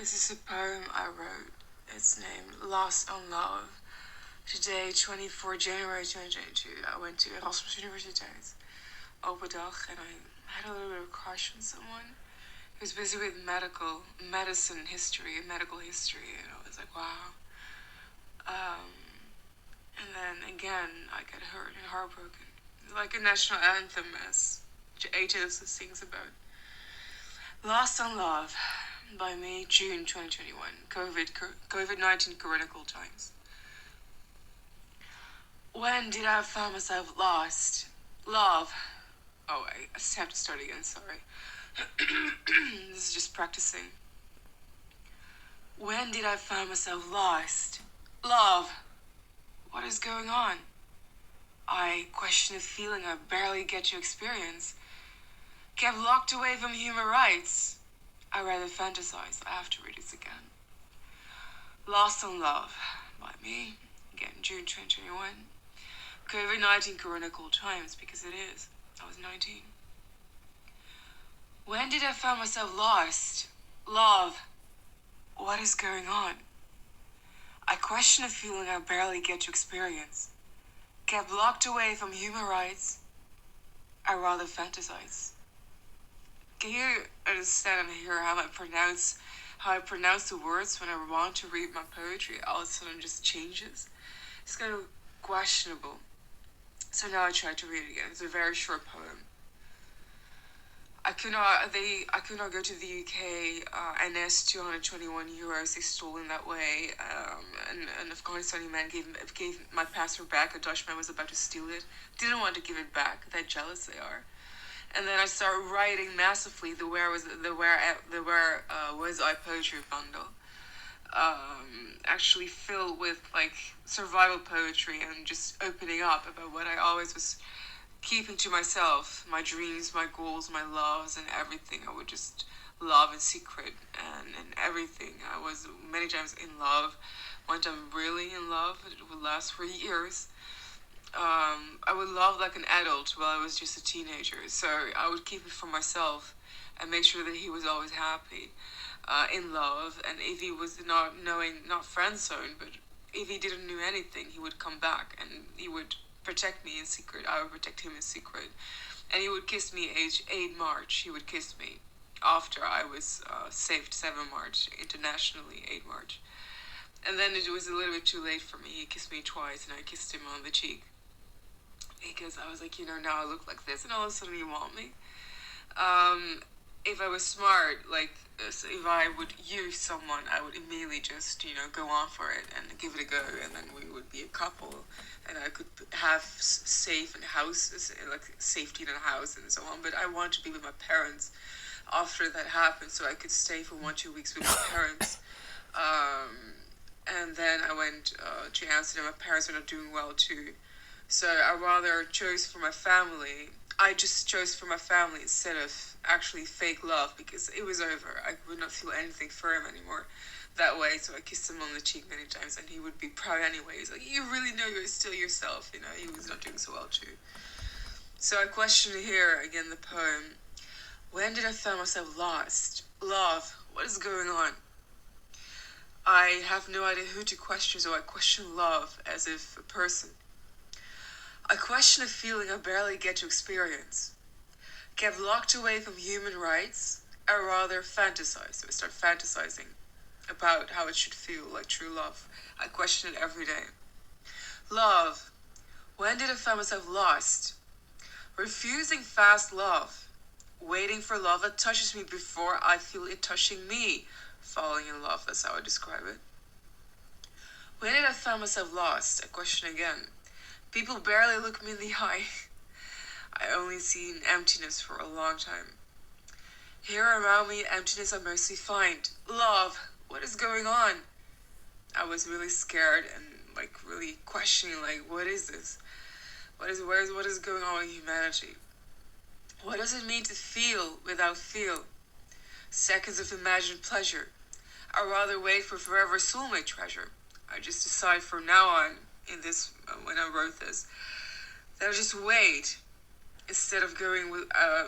This is a poem I wrote. It's named Lost on Love. Today, 24 January 2022, I went to Erasmus Universiteit, open dag, and I had a little bit of a crush on someone who was busy with medicine history, medical history, and I was like, wow. And then again, I got hurt and heartbroken. Like a national anthem, as ATOS sings about. Lost on Love by me, June 2021. COVID-19 critical times. When did I find myself lost? Love. Oh, I have to start again, sorry. This is just practicing. When did I find myself lost? Love. What is going on? I question a feeling I barely get to experience. Kept locked away from human rights. I rather fantasize. I have to read this again. Lost on Love by me. Again, June 2021. COVID-19 chronicle times, because it is. I was 19. When did I find myself lost? Love. What is going on? I question a feeling I barely get to experience. Kept locked away from human rights. I rather fantasize. Can you understand and hear how I pronounce the words when I want to read my poetry? All of a sudden just changes. It's kind of questionable. So now I try to read it again. It's a very short poem. I could not go to the UK. NS 221 euros they stole in that way. An Afghanistani man gave my passport back. A Dutchman was about to steal it. Didn't want to give it back. That jealous they are. And then I started writing massively the Where Was I poetry bundle. Actually filled with like survival poetry and just opening up about what I always was keeping to myself, my dreams, my goals, my loves, and everything. I would just love in secret and everything. I was many times in love. One time really in love. It would last for years. I would love like an adult while I was just a teenager. So I would keep it for myself and make sure that he was always happy, in love. And if he was not friend zoned, but if he didn't know anything, he would come back and he would protect me in secret. I would protect him in secret. And he would kiss me age 8 March. He would kiss me after I was saved 7 March, internationally 8 March. And then it was a little bit too late for me. He kissed me twice and I kissed him on the cheek. Because I was like, now I look like this, and all of a sudden you want me. If I was smart, like, if I would use someone, I would immediately just, go on for it and give it a go, and then we would be a couple, and I could have safe in houses, like safety in a house and so on. But I wanted to be with my parents after that happened, so I could stay for 1-2 weeks with my parents. And then I went to Amsterdam. My parents were not doing well too. So I rather chose for my family. I just chose for my family instead of actually fake love, because it was over. I would not feel anything for him anymore that way. So I kissed him on the cheek many times and he would be proud anyway. He's like, you really know you're still yourself. He was not doing so well too. So I question here again the poem. When did I find myself lost? Love. What is going on? I have no idea who to question, so I question love as if a person. I question a feeling I barely get to experience. Kept locked away from human rights, I rather fantasize. So I start fantasizing about how it should feel like true love. I question it every day. Love. When did I find myself lost? Refusing fast love. Waiting for love that touches me before I feel it touching me. Falling in love, that's how I describe it. When did I find myself lost? I question again. People barely look me in the eye. I only seen emptiness for a long time. Here around me, emptiness I mostly find. Love, what is going on? I was really scared and really questioning, what is this? What is going on with humanity? What does it mean to feel without feel? Seconds of imagined pleasure. I'd rather wait for forever soulmate treasure. I just decide from now on, in this when I wrote this, that I'll just wait instead of going with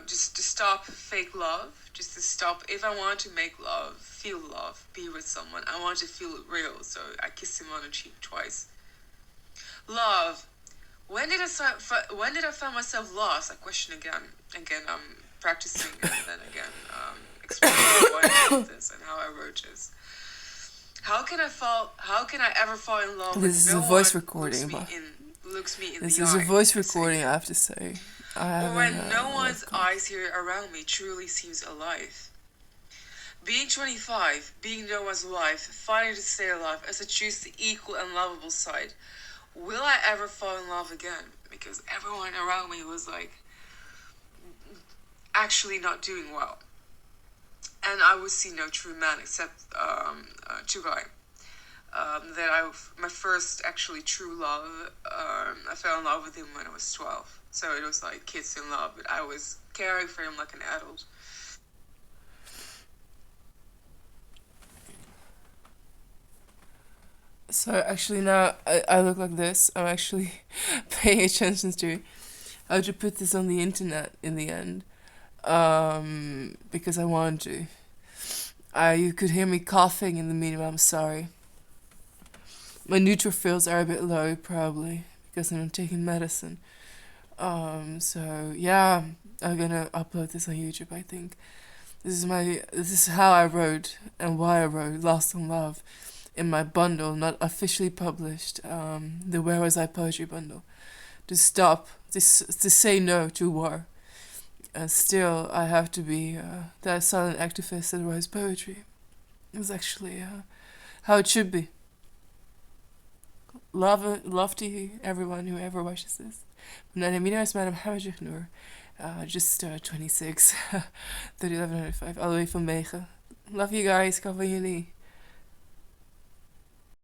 just to stop fake love, just to stop. If I want to make love, feel love, be with someone, I want to feel it real. So I kissed him on the cheek twice. Love. When did I find myself lost? I question again. Again, I'm practicing and then again explaining why I wrote this and how I wrote this. How can I fall? How can I ever fall in love This with is no a voice one recording, but looks me in this the is a eye? voice I say, recording, I have to say. I or when haven't no one's webcam. eyes here around me truly seems alive. Being 25, being no one's wife, fighting to stay alive as I choose the equal and lovable side. Will I ever fall in love again? Because everyone around me was like actually not doing well. And I would see no true man except two guys. My first actually true love, I fell in love with him when I was 12. So it was like kids in love, but I was caring for him like an adult. So actually now I look like this. I'm actually paying attention to how to put this on the internet in the end. Because I want to. You could hear me coughing in the meanwhile, I'm sorry. My neutrophils are a bit low, probably, because I'm taking medicine. So yeah, I'm gonna upload this on YouTube, I think. This is how I wrote and why I wrote Lost in Love in my bundle, not officially published, the Where Was I Poetry bundle. To stop, to say no to war. And still, I have to be that silent activist that writes poetry. It's actually how it should be. Love to you, everyone who ever watches this. Mijn naam is Madam Hamid Noor. Just 26, 1195, all the way from Megen. Love you guys, ik hou van jullie.